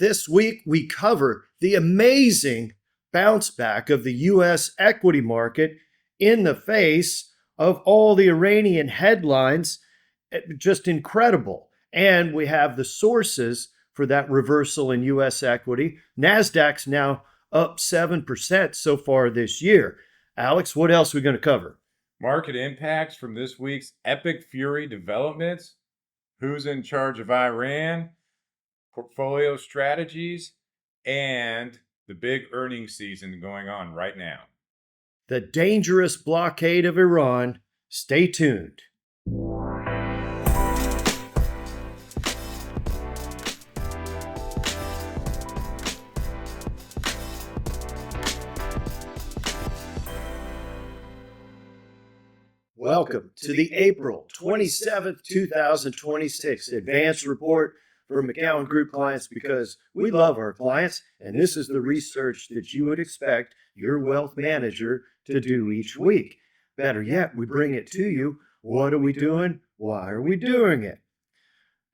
This week, we cover the amazing bounce back of the U.S. equity market in the face of all the Iranian headlines. Just incredible. And we have the sources for that reversal in U.S. equity. NASDAQ's now up 7% so far this year. Alex, what else are we going to cover? Market impacts from this week's Epic Fury developments. Who's in charge of Iran? Portfolio strategies, and the big earnings season going on right now. The dangerous blockade of Iran. Stay tuned. Welcome to the April 27th, 2026 advanced report for McGowanGroup clients, because we love our clients, and this is the research that you would expect your wealth manager to do each week. Better yet, we bring it to you. What are we doing? Why are we doing it?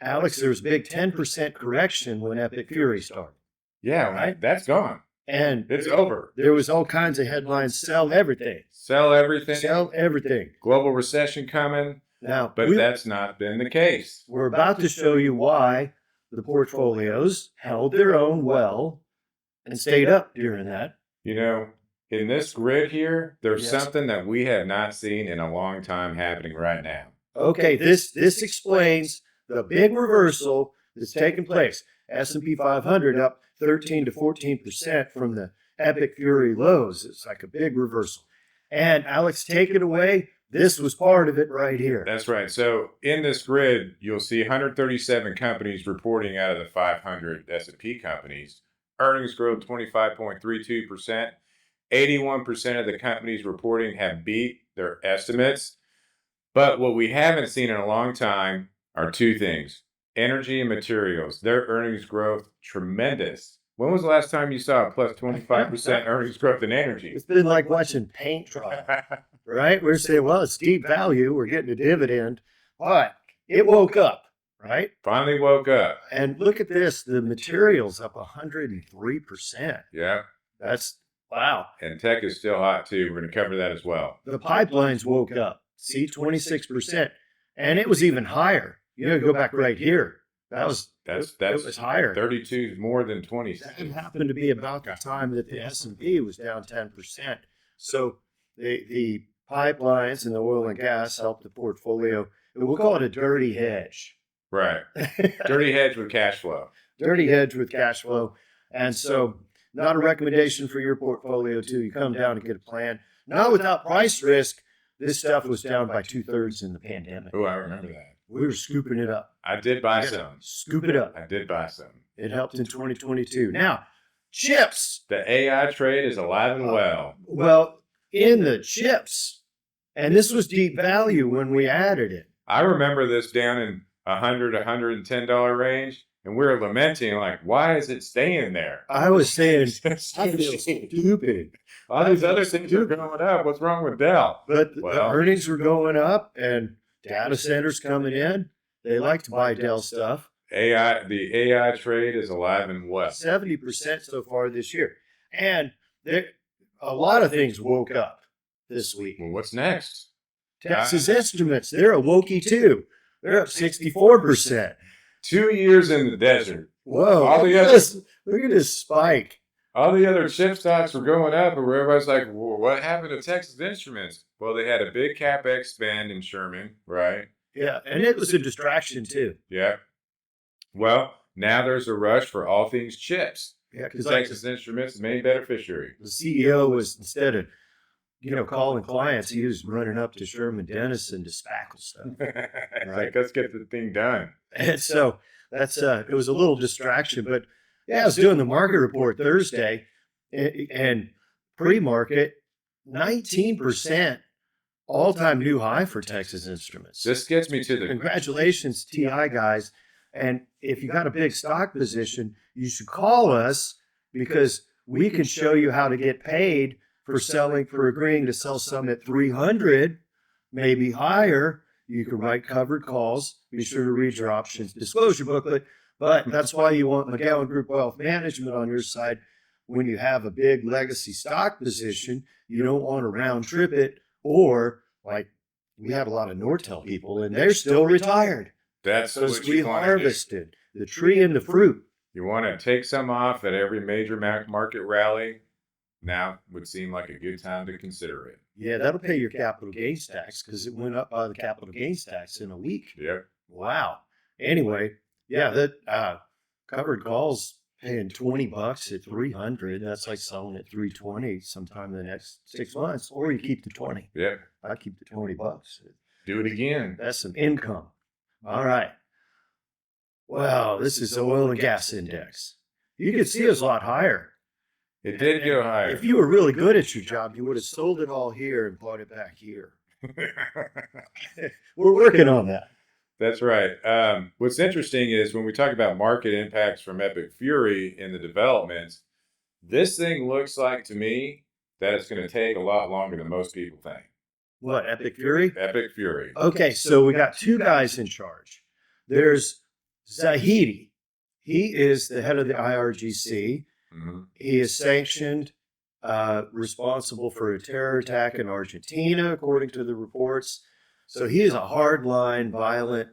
Alex, there was a big 10% correction when Epic Fury started. Yeah, right. That's gone. And it's over. There was all kinds of headlines. Sell everything. Sell everything. Sell everything. Global recession coming. Now, but that's not been the case. We're about to show you why the portfolios held their own well and stayed up during that. You know, in this grid here, there's something that we have not seen in a long time happening right now. Okay, this explains the big reversal that's taken place. S&P 500 up 13 to 14% from the Epic Fury lows. It's like a big reversal. And Alex, take it away. This was part of it right here. That's right. So in this grid, you'll see 137 companies reporting out of the 500 S&P companies. Earnings growth 25.32%. 81% of the companies reporting have beat their estimates. But what we haven't seen in a long time are two things. Energy and materials. Their earnings growth, tremendous. When was the last time you saw a plus 25% earnings growth in energy? It's been like watching paint dry, right? We're saying, well, it's deep value. We're getting a dividend. But it woke up, right? Finally woke up. And look at this. The materials up 103%. Yeah. That's, wow. And tech is still hot, too. We're going to cover that as well. The pipelines woke up. See, 26%. And it was even higher. You know, go back right here. It was higher. 32 more than 20. That happened to be about the time that the S&P was down 10%. So the pipelines and the oil and gas helped the portfolio. We'll call it a dirty hedge. Right. Dirty hedge with cash flow. Dirty hedge with cash flow. And so not a recommendation for your portfolio too. You come down and get a plan. Not without price risk. This stuff was down by 2/3 in the pandemic. Oh, I remember that. We were scooping it up. I did buy some. Scoop it up. I did buy some. It helped in 2022. Now, chips. The AI trade is alive and well. Well, in the chips, and this was deep value when we added it. I remember this down in $100, $110 range, and we were lamenting, like, why is it staying there? I was saying, I feel stupid. All these other things are going up. What's wrong with Dell? But the earnings were going up, and data centers coming in. They like to buy Dell stuff. The AI trade is alive and well. 70% so far this year. And a lot of things woke up this week. Well, what's next? Texas Instruments, they're a wokey too. They're up 64%. 2 years in the desert. Whoa, look at this spike. All the other chip stocks were going up, and everybody's like, well, what happened to Texas Instruments? Well, they had a big CapEx spend in Sherman, right? Yeah, and it was a distraction too. Yeah. Well, now there's a rush for all things chips. Yeah, because Texas Instruments is the main beneficiary. The CEO was, instead of, calling clients, he was running up to Sherman Denison to spackle stuff. Right? Like, let's get the thing done. And so that's it was a little distraction, but yeah, I was doing the market report Thursday, and pre-market 19% all-time new high for Texas Instruments. This gets me to the congratulations, TI guys. And if you got a big stock position, you should call us, because we can show you how to get paid for agreeing to sell some at 300, maybe higher. You can write covered calls. Be sure to read your options disclosure booklet. But that's why you want McGowan Group Wealth Management on your side. When you have a big legacy stock position, you don't want to round trip it, or like we have a lot of Nortel people and they're still retired. That's Because what we you want to do. harvested the tree and the fruit. You want to take some off at every major market rally. Now would seem like a good time to consider it. Yeah, that'll pay your capital gains tax because it went up by the capital gains tax in a week. Yep. Wow. Anyway, yeah, that covered calls paying $20 at 300. That's like selling at 320 sometime in the next 6 months, or you keep the 20. Yep. I keep the $20. Do it again. That's some income. All right. Well, this is the oil and gas index. You could see us a lot higher. It did go higher. If you were really good at your job, you would have sold it all here and bought it back here. We're working on that. That's right. What's interesting is when we talk about market impacts from Epic Fury in the developments, this thing looks like to me that it's going to take a lot longer than most people think. What, Epic Fury? Epic Fury. Okay, so we got two guys in charge. There's Zahidi. He is the head of the IRGC. Mm-hmm. He is sanctioned, responsible for a terror attack in Argentina, according to the reports. So he is a hardline, violent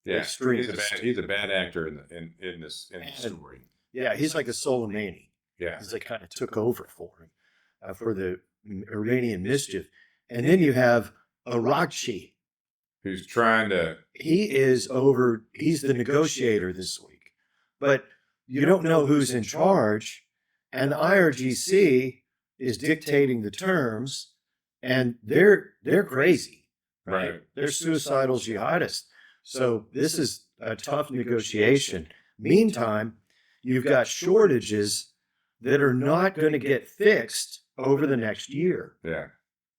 extremist. He's a bad actor in this story. Yeah, he's like a Soleimani. Yeah, because they kind of took over for him for the Iranian mischief. And then you have Arakchi. Who's trying to... He's the negotiator this week. But you don't know who's in charge. And the IRGC is dictating the terms. And they're crazy. Right? They're suicidal jihadists. So this is a tough negotiation. Meantime, you've got shortages that are not going to get fixed over the next year. Yeah.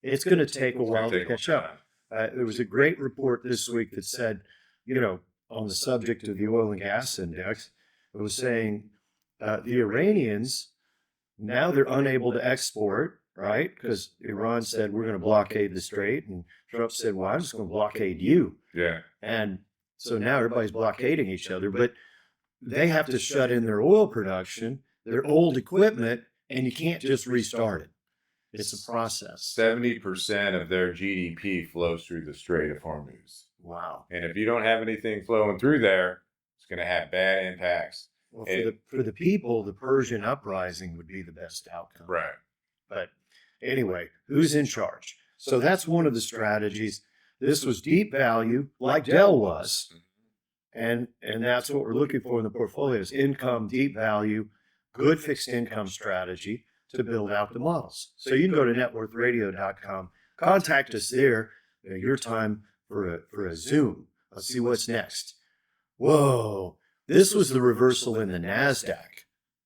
It's going to take a while to catch up. There was a great report this week that said, on the subject of the oil and gas index, it was saying the Iranians, now they're unable to export, right? Because Iran said, we're going to blockade the strait. And Trump said, well, I'm just going to blockade you. Yeah. And so now everybody's blockading each other. But they have to shut in their oil production, their old equipment, and you can't just restart it. It's a process. 70% of their GDP flows through the Strait of Hormuz. Wow. And if you don't have anything flowing through there, it's going to have bad impacts. Well, for the people, the Persian uprising would be the best outcome. Right. But anyway, who's in charge? So that's one of the strategies. This was deep value, like Dell was. And that's what we're looking for in the portfolios. Income, deep value, good fixed income strategy to build out the models. So you can go to networthradio.com, contact us there. Your time for a Zoom. Let's see what's next. Whoa, this was the reversal in the NASDAQ,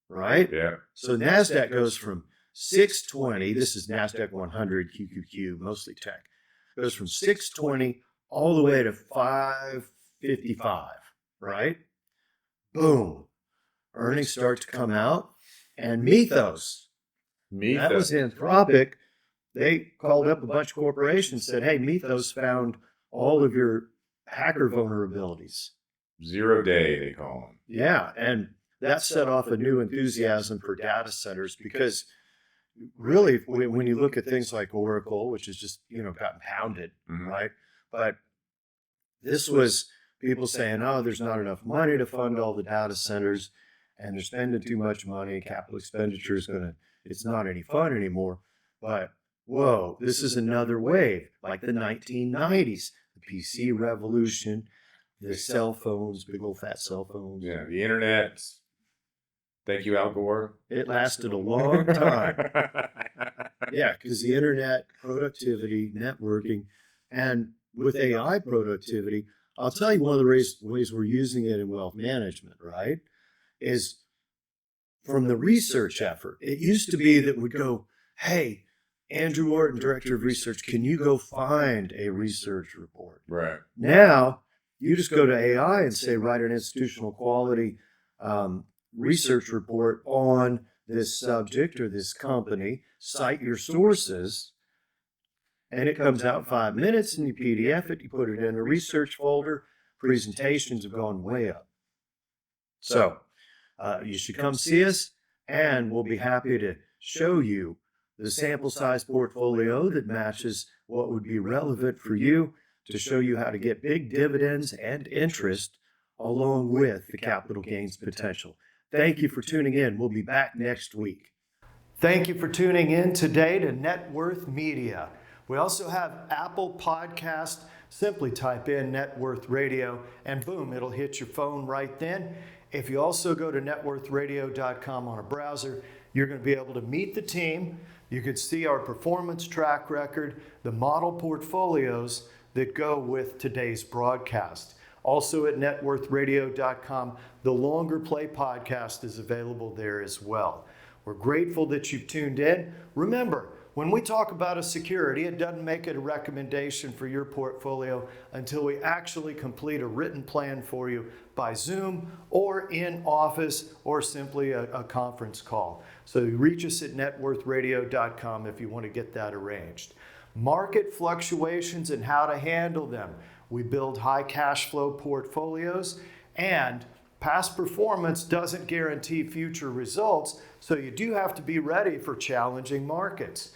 right? Yeah. So NASDAQ goes from 620, this is NASDAQ 100, QQQ, mostly tech, goes from 620 all the way to 555, right? Boom. Earnings start to come out. And Mythos, that was Anthropic. They called up a bunch of corporations, said, hey, Mythos found all of your hacker vulnerabilities. 0 day, they call them. Yeah, and that set off a new enthusiasm for data centers because really, when you look at things like Oracle, which has just, gotten pounded, right? But this was people saying, oh, there's not enough money to fund all the data centers and they're spending too much money. Capital expenditure it's not any fun anymore. But whoa, this is another wave, like the 1990s, the PC revolution, the cell phones, big old fat cell phones. Yeah, the internet. Thank you, Al Gore. It lasted a long time. Yeah, because the internet, productivity, networking, and with AI productivity, I'll tell you one of the ways we're using it in wealth management, right, is from the research effort. It used to be that we'd go, hey, Andrew Orton, Director of Research, can you go find a research report? Right. Now, you just go to AI and say, write an institutional quality research report on this subject or this company, cite your sources, and it comes out in 5 minutes and you PDF it, you put it in a research folder. Presentations have gone way up. So you should come see us, and we'll be happy to show you the sample size portfolio that matches what would be relevant for you, to show you how to get big dividends and interest along with the capital gains potential. Thank you for tuning in. We'll be back next week. Thank you for tuning in today to Net Worth Media. We also have Apple Podcast. Simply type in Net Worth Radio and boom, it'll hit your phone right then. If you also go to networthradio.com on a browser, you're going to be able to meet the team. You can see our performance track record, the model portfolios that go with today's broadcast. Also at networthradio.com, the longer play podcast is available there as well. We're grateful that you've tuned in. Remember, when we talk about a security, it doesn't make it a recommendation for your portfolio until we actually complete a written plan for you by Zoom or in office or simply a conference call. So reach us at networthradio.com if you want to get that arranged. Market fluctuations and how to handle them. We build high cash flow portfolios, and past performance doesn't guarantee future results, so you do have to be ready for challenging markets.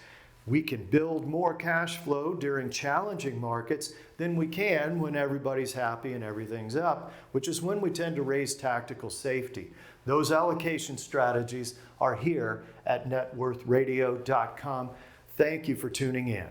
We can build more cash flow during challenging markets than we can when everybody's happy and everything's up, which is when we tend to raise tactical safety. Those allocation strategies are here at networthradio.com. Thank you for tuning in.